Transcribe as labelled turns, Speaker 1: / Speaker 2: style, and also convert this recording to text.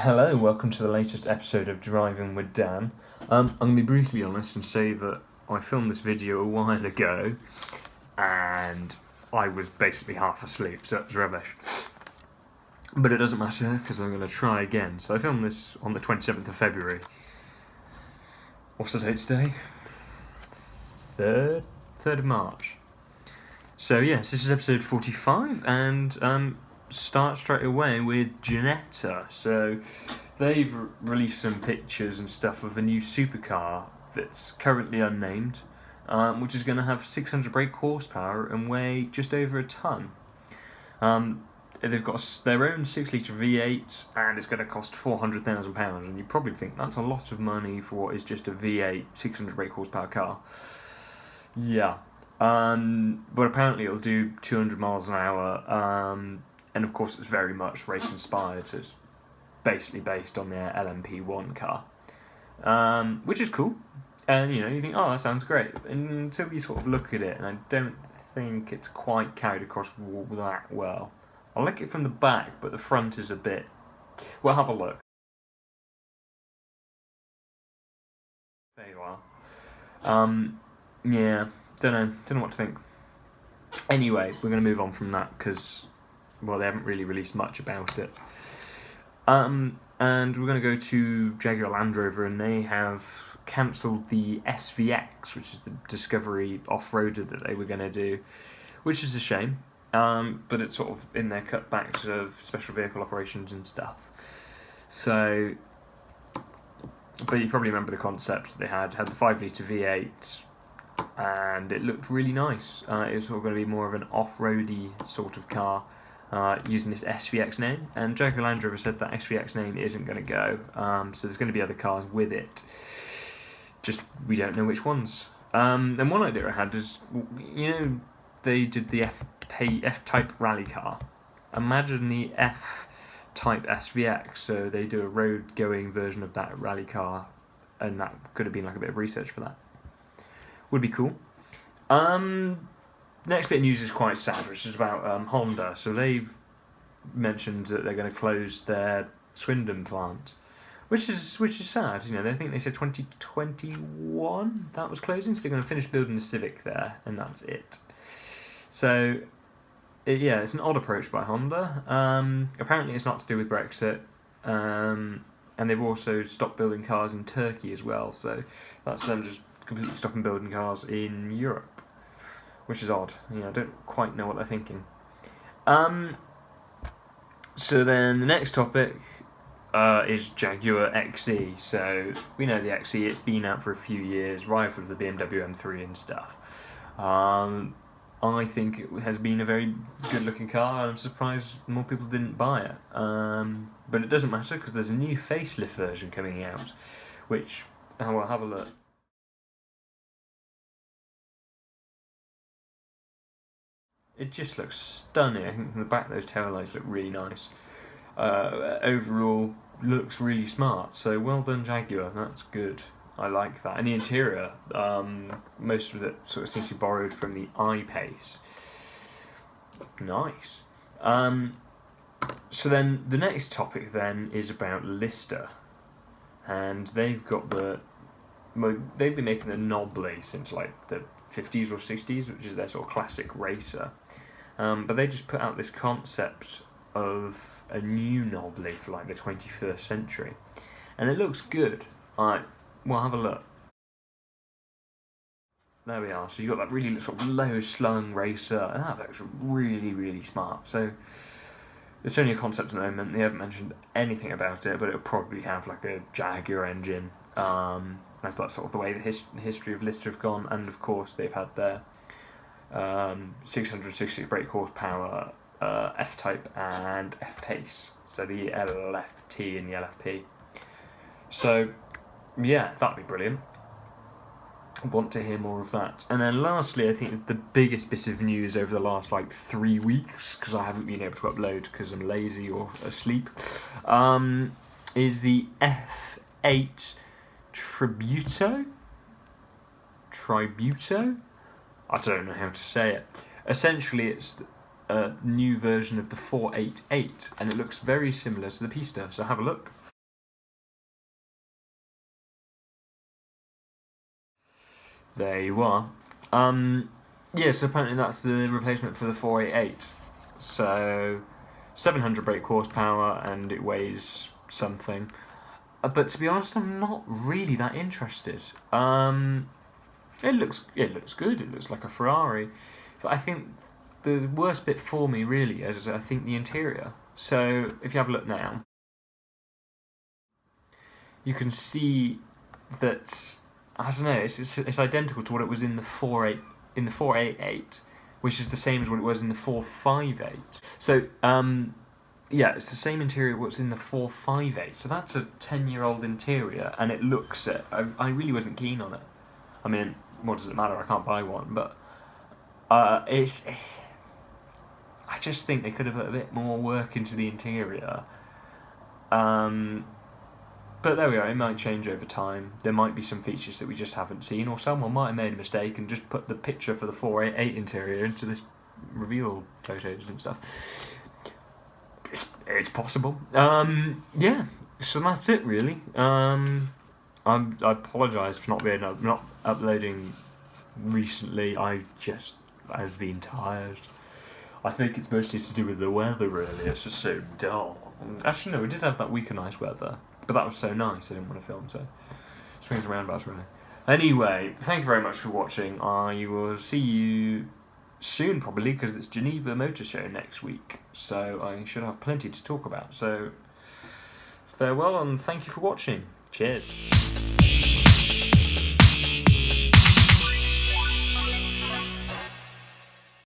Speaker 1: Hello, welcome to the latest episode of Driving with Dan. I'm going to be brutally honest and say that I filmed this video a while ago and I was basically half asleep, so it's rubbish. But it doesn't matter because I'm going to try again. So I filmed this on the 27th of February. What's the date today? 3rd of March. So yes, this is episode 45 and start straight away with Ginetta. So they've released some pictures and stuff of a new supercar that's currently unnamed, which is going to have 600 brake horsepower and weigh just over a ton. They've got their own 6-litre V8 and it's going to cost £400,000, and you probably think that's a lot of money for what is just a V8 600 brake horsepower car. Yeah. But apparently it'll do 200 miles an hour, and of course it's very much race inspired, so it's basically based on their LMP1 car, which is cool. And you think, oh, that sounds great, until you sort of look at it, and I don't think it's quite carried across that well. I like it from the back, but the front is a bit... Well, have a look. There you are. Yeah, don't know what to think. Anyway, we're going to move on from that because, well, they haven't really released much about it. And we're going to go to Jaguar Land Rover, and they have cancelled the SVX, which is the Discovery off-roader that they were going to do, which is a shame. But it's sort of in their cutbacks of special vehicle operations and stuff. So, but you probably remember the concept that they had the 5-litre V8, and it looked really nice. It was sort of going to be more of an off-roady sort of car, using this SVX name, and Jaguar Land Rover said that SVX name isn't going to go, so there's going to be other cars with it, just we don't know which ones. And one idea I had is, they did the F-Type rally car. Imagine the F-Type SVX, so they do a road-going version of that rally car, and that could have been like a bit of research for that. Would be cool. Next bit of news is quite sad, which is about Honda. So they've mentioned that they're going to close their Swindon plant, which is sad. I think they said 2021 that was closing, so they're going to finish building the Civic there, and that's it. So, it's an odd approach by Honda. Apparently it's not to do with Brexit, and they've also stopped building cars in Turkey as well, so that's them just completely stopping building cars in Europe, which is odd. I don't quite know what they're thinking. So then the next topic is Jaguar XE. So we know the XE, it's been out for a few years, rival of the BMW M3 and stuff. I think it has been a very good-looking car, and I'm surprised more people didn't buy it. But it doesn't matter, because there's a new facelift version coming out, which I will have a look. It just looks stunning. I think from the back those taillights look really nice. Overall, looks really smart. So well done, Jaguar. That's good. I like that. And the interior, most of it sort of seems to be borrowed from the I-Pace. Nice. So then the next topic then is about Lister, and they've got they've been making the Nobly since like the 50s or 60s, which is their sort of classic racer. But they just put out this concept of a new Nobly for like the 21st century, and it looks good. Well, have a look. There we are. So you've got that really sort of low-slung racer, and that looks really, really smart. So it's only a concept at the moment. They haven't mentioned anything about it, but it'll probably have like a Jaguar engine. That's sort of the way the history of Lister have gone, and of course they've had their 660 brake horsepower F-Type and F-Pace, so the LFT and the LFP. So yeah, that'd be brilliant. Want to hear more of that. And then lastly, I think the biggest bit of news over the last 3 weeks, because I haven't been able to upload because I'm lazy or asleep, is the F8 Tributo? I don't know how to say it. Essentially, it's a new version of the 488, and it looks very similar to the Pista, so have a look. there you are. Yeah, so apparently that's the replacement for the 488. So 700 brake horsepower and it weighs something. But to be honest, I'm not really that interested. It looks good. It looks like a Ferrari. But I think the worst bit for me really is I think the interior. So if you have a look now, you can see that I don't know. It's identical to what it was in the 488, which is the same as what it was in the 458. So yeah, it's the same interior what's in the 458. So that's a 10-year-old interior, and it looks it. I really wasn't keen on it. I mean, what does it matter? I can't buy one, but it's. I just think they could have put a bit more work into the interior. But there we are, it might change over time. There might be some features that we just haven't seen, or someone might have made a mistake and just put the picture for the 488 interior into this reveal photos and stuff. It's possible. Yeah, so that's it really. I apologise for not uploading recently. I've been tired. I think it's mostly to do with the weather really, it's just so dull. Actually no, we did have that week of nice weather, but that was so nice I didn't want to film, so swings and roundabouts really. Anyway, thank you very much for watching. I will see you soon probably, because it's Geneva Motor Show next week, so I should have plenty to talk about. So farewell and thank you for watching. Cheers.